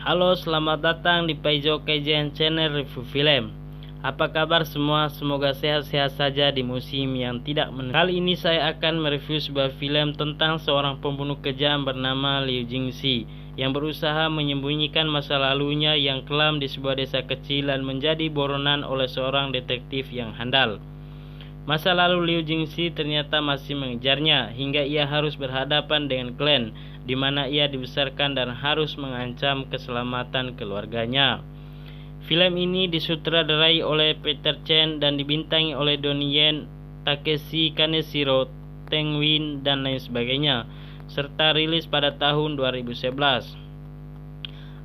Halo, selamat datang di Paijo Kaizen Channel Review Film. Apa kabar semua? Semoga sehat-sehat saja di musim yang tidak menentu. Kali ini saya akan mereview sebuah film tentang seorang pembunuh kejam bernama Liu Jingxi yang berusaha menyembunyikan masa lalunya yang kelam di sebuah desa kecil dan menjadi buronan oleh seorang detektif yang handal. Masa lalu Liu Jingxi ternyata masih mengejarnya hingga ia harus berhadapan dengan klan di mana ia dibesarkan dan harus mengancam keselamatan keluarganya. Film ini disutradarai oleh Peter Chen dan dibintangi oleh Donnie Yen, Takeshi Kaneshiro, Teng Win, dan lain sebagainya, serta rilis pada tahun 2011.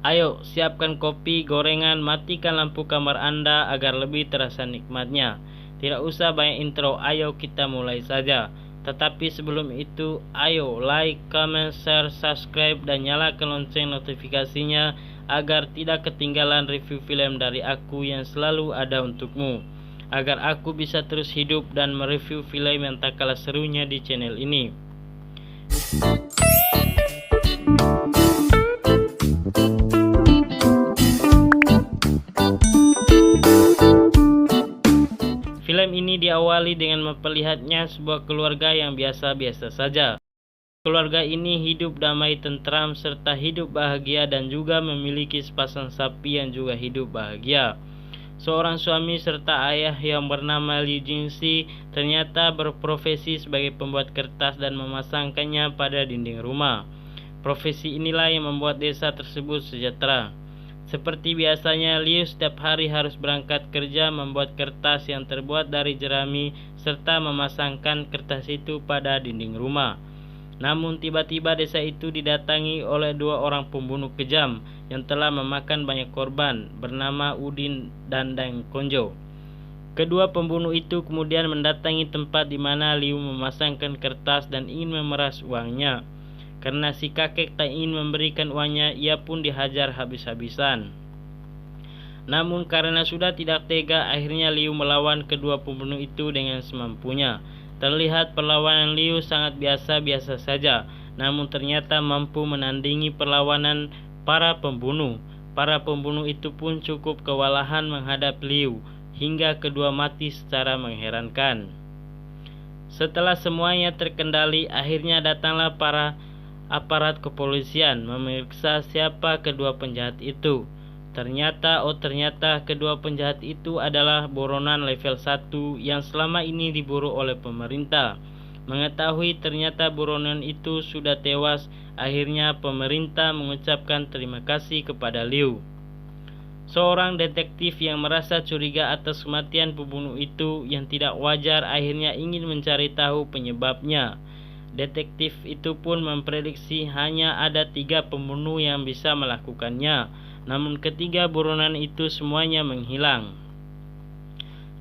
Ayo, siapkan kopi, gorengan, matikan lampu kamar Anda agar lebih terasa nikmatnya. Tidak usah banyak intro, ayo kita mulai saja. Tetapi sebelum itu, ayo like, comment, share, subscribe, dan nyalakan lonceng notifikasinya agar tidak ketinggalan review film dari aku yang selalu ada untukmu. Agar aku bisa terus hidup dan mereview film yang tak kalah serunya di channel ini. Film ini diawali dengan memperlihatnya sebuah keluarga yang biasa-biasa saja. Keluarga ini hidup damai tentram serta hidup bahagia dan juga memiliki sepasang sapi yang juga hidup bahagia. Seorang suami serta ayah yang bernama Liu Jingxi ternyata berprofesi sebagai pembuat kertas dan memasangkannya pada dinding rumah. Profesi inilah yang membuat desa tersebut sejahtera. Seperti biasanya, Liu setiap hari harus berangkat kerja membuat kertas yang terbuat dari jerami serta memasangkan kertas itu pada dinding rumah. Namun tiba-tiba desa itu didatangi oleh dua orang pembunuh kejam yang telah memakan banyak korban bernama Udin dan Deng Konjo. Kedua pembunuh itu kemudian mendatangi tempat di mana Liu memasangkan kertas dan ingin memeras uangnya. Karena si kakek tak ingin memberikan uangnya, ia pun dihajar habis-habisan. Namun karena sudah tidak tega, akhirnya Liu melawan kedua pembunuh itu dengan semampunya. Terlihat perlawanan Liu sangat biasa-biasa saja, namun ternyata mampu menandingi perlawanan para pembunuh. Para pembunuh itu pun cukup kewalahan menghadap Liu, hingga kedua mati secara mengherankan. Setelah semuanya terkendali, akhirnya datanglah para aparat kepolisian memeriksa siapa kedua penjahat itu. Ternyata kedua penjahat itu adalah buronan level 1 yang selama ini diburu oleh pemerintah. Mengetahui ternyata buronan itu sudah tewas, akhirnya pemerintah mengucapkan terima kasih kepada Liu. Seorang detektif yang merasa curiga atas kematian pembunuh itu yang tidak wajar akhirnya ingin mencari tahu penyebabnya. Detektif itu pun memprediksi hanya ada 3 pembunuh yang bisa melakukannya, namun ketiga buronan itu semuanya menghilang.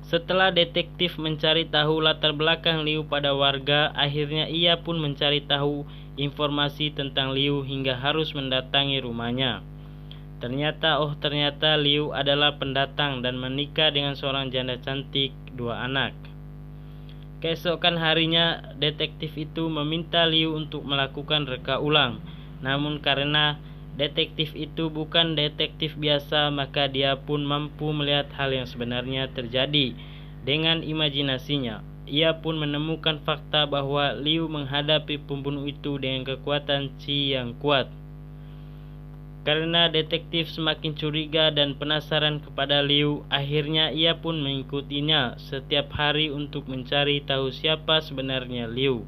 Setelah detektif mencari tahu latar belakang Liu pada warga, akhirnya ia pun mencari tahu informasi tentang Liu hingga harus mendatangi rumahnya. Ternyata Liu adalah pendatang dan menikah dengan seorang janda cantik, 2 anak. Keesokan harinya, detektif itu meminta Liu untuk melakukan reka ulang. Namun karena detektif itu bukan detektif biasa, maka dia pun mampu melihat hal yang sebenarnya terjadi. Dengan imajinasinya, ia pun menemukan fakta bahwa Liu menghadapi pembunuh itu dengan kekuatan Qi yang kuat. Karena detektif semakin curiga dan penasaran kepada Liu, akhirnya ia pun mengikutinya setiap hari untuk mencari tahu siapa sebenarnya Liu.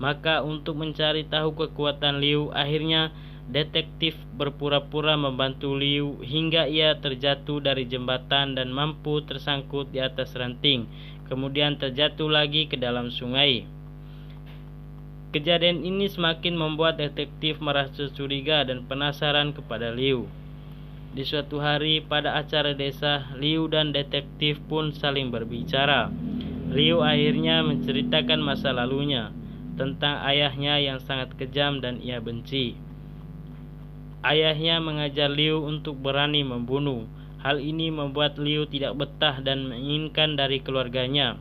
Maka untuk mencari tahu kekuatan Liu, akhirnya detektif berpura-pura membantu Liu hingga ia terjatuh dari jembatan dan mampu tersangkut di atas ranting, kemudian terjatuh lagi ke dalam sungai. Kejadian ini semakin membuat detektif merasa curiga dan penasaran kepada Liu. Di suatu hari pada acara desa, Liu dan detektif pun saling berbicara. Liu akhirnya menceritakan masa lalunya tentang ayahnya yang sangat kejam dan ia benci. Ayahnya mengajar Liu untuk berani membunuh. Hal ini membuat Liu tidak betah dan menginginkan dari keluarganya.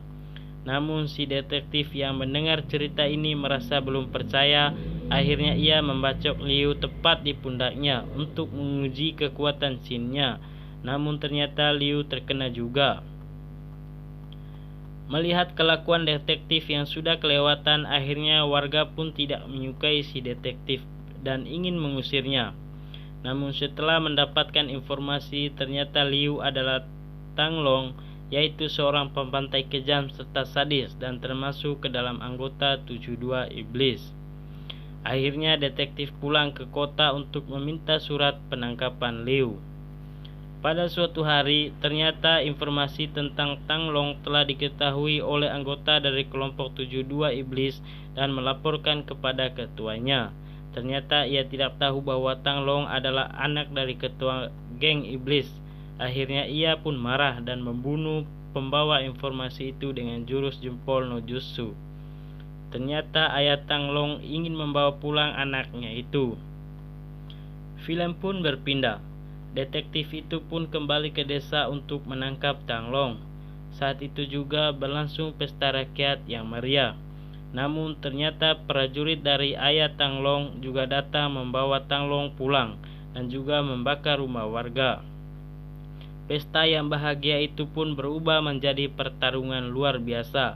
Namun si detektif yang mendengar cerita ini merasa belum percaya. Akhirnya ia membacok Liu tepat di pundaknya untuk menguji kekuatan Shin-nya. Namun ternyata Liu terkena juga. Melihat kelakuan detektif yang sudah kelewatan, akhirnya warga pun tidak menyukai si detektif dan ingin mengusirnya. Namun setelah mendapatkan informasi, ternyata Liu adalah Tang Long, yaitu seorang pembantai kejam serta sadis dan termasuk ke dalam anggota 72 Iblis. Akhirnya detektif pulang ke kota untuk meminta surat penangkapan Liu. Pada suatu hari, ternyata informasi tentang Tang Long telah diketahui oleh anggota dari kelompok 72 Iblis dan melaporkan kepada ketuanya. Ternyata ia tidak tahu bahwa Tang Long adalah anak dari ketua geng Iblis. Akhirnya ia pun marah dan membunuh pembawa informasi itu dengan jurus jempol no jutsu. Ternyata ayah Tang Long ingin membawa pulang anaknya itu. Film pun berpindah. Detektif itu pun kembali ke desa untuk menangkap Tang Long. Saat itu juga berlangsung pesta rakyat yang meriah. Namun ternyata prajurit dari ayah Tang Long juga datang membawa Tang Long pulang dan juga membakar rumah warga. Pesta yang bahagia itu pun berubah menjadi pertarungan luar biasa.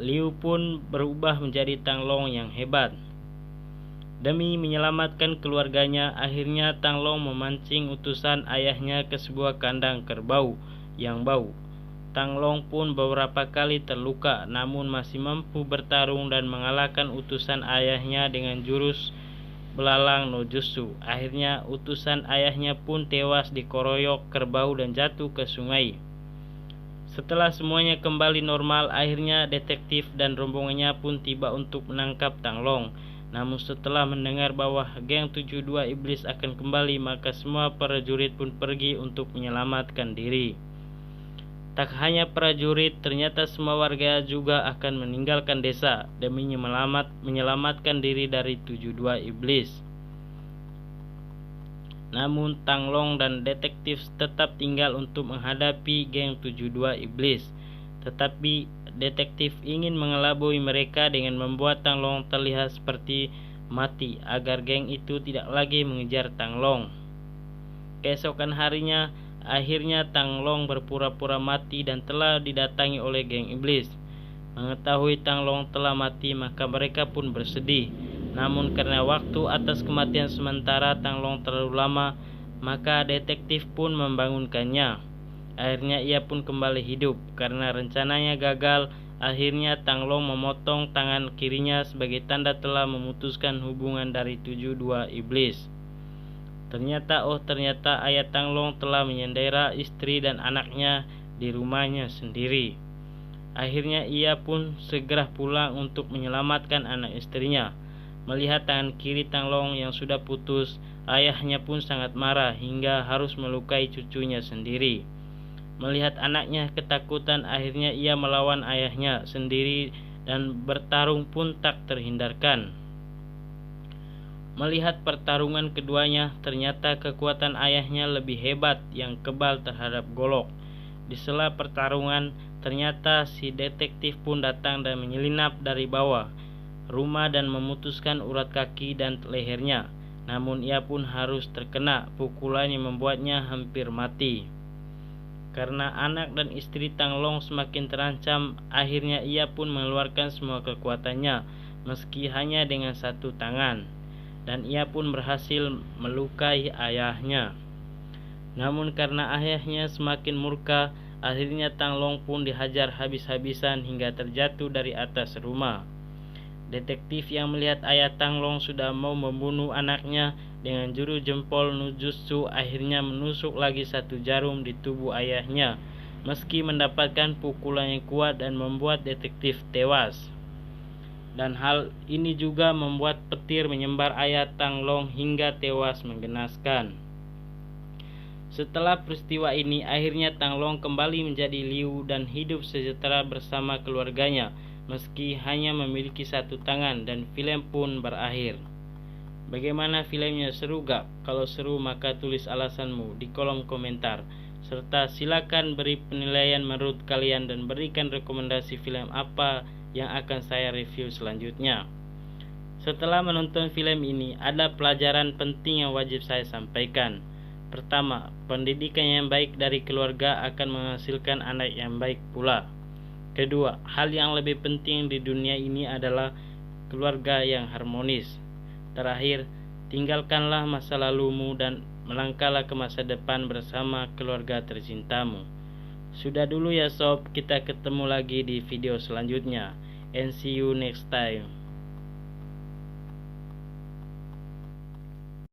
Liu pun berubah menjadi Tang Long yang hebat. Demi menyelamatkan keluarganya, akhirnya Tang Long memancing utusan ayahnya ke sebuah kandang kerbau yang bau. Tang Long pun beberapa kali terluka, namun masih mampu bertarung dan mengalahkan utusan ayahnya dengan jurus belalang no jutsu. Akhirnya utusan ayahnya pun tewas dikeroyok kerbau dan jatuh ke sungai. Setelah semuanya kembali normal, akhirnya detektif dan rombongannya pun tiba untuk menangkap Tang Long. Namun setelah mendengar bahwa geng 72 Iblis akan kembali, maka semua prajurit pun pergi untuk menyelamatkan diri. Tak hanya prajurit, ternyata semua warga juga akan meninggalkan desa demi menyelamatkan diri dari 72 Iblis. Namun Tang Long dan detektif tetap tinggal untuk menghadapi geng 72 Iblis. Tetapi detektif ingin mengelabui mereka dengan membuat Tang Long terlihat seperti mati agar geng itu tidak lagi mengejar Tang Long. Keesokan harinya, akhirnya Tang Long berpura-pura mati dan telah didatangi oleh geng Iblis. Mengetahui Tang Long telah mati, maka mereka pun bersedih. Namun karena waktu atas kematian sementara Tang Long terlalu lama, maka detektif pun membangunkannya. Akhirnya ia pun kembali hidup. Karena rencananya gagal, akhirnya Tang Long memotong tangan kirinya sebagai tanda telah memutuskan hubungan dari 72 Iblis. Ternyata ayah Tang Long telah menyandera istri dan anaknya di rumahnya sendiri. Akhirnya ia pun segera pulang untuk menyelamatkan anak istrinya. Melihat tangan kiri Tang Long yang sudah putus, ayahnya pun sangat marah hingga harus melukai cucunya sendiri. Melihat anaknya ketakutan, akhirnya ia melawan ayahnya sendiri dan bertarung pun tak terhindarkan. Melihat pertarungan keduanya, ternyata kekuatan ayahnya lebih hebat yang kebal terhadap golok. Di sela pertarungan, ternyata si detektif pun datang dan menyelinap dari bawah rumah dan memutuskan urat kaki dan lehernya. Namun ia pun harus terkena pukulan yang membuatnya hampir mati. Karena anak dan istri Tang Long semakin terancam, akhirnya ia pun mengeluarkan semua kekuatannya, meski hanya dengan satu tangan. Dan ia pun berhasil melukai ayahnya. Namun karena ayahnya semakin murka, akhirnya Tang Long pun dihajar habis-habisan hingga terjatuh dari atas rumah. Detektif yang melihat ayah Tang Long sudah mau membunuh anaknya dengan jurus jempol no jutsu akhirnya menusuk lagi satu jarum di tubuh ayahnya, meski mendapatkan pukulan yang kuat dan membuat detektif tewas. Dan hal ini juga membuat petir menyambar ayah Tang Long hingga tewas menggenaskan. Setelah peristiwa ini, akhirnya Tang Long kembali menjadi Liu dan hidup sejahtera bersama keluarganya, meski hanya memiliki satu tangan, dan film pun berakhir. Bagaimana filmnya, seru gak? Kalau seru maka tulis alasanmu di kolom komentar. serta silakan beri penilaian menurut kalian dan berikan rekomendasi film apa yang akan saya review selanjutnya. Setelah menonton film ini, ada pelajaran penting yang wajib saya sampaikan. Pertama, pendidikan yang baik dari keluarga akan menghasilkan anak yang baik pula. Kedua, hal yang lebih penting di dunia ini adalah keluarga yang harmonis. Terakhir, tinggalkanlah masa lalumu dan melangkahlah ke masa depan bersama keluarga tercintamu. Sudah dulu ya sob, kita ketemu lagi di video selanjutnya. And see you next time.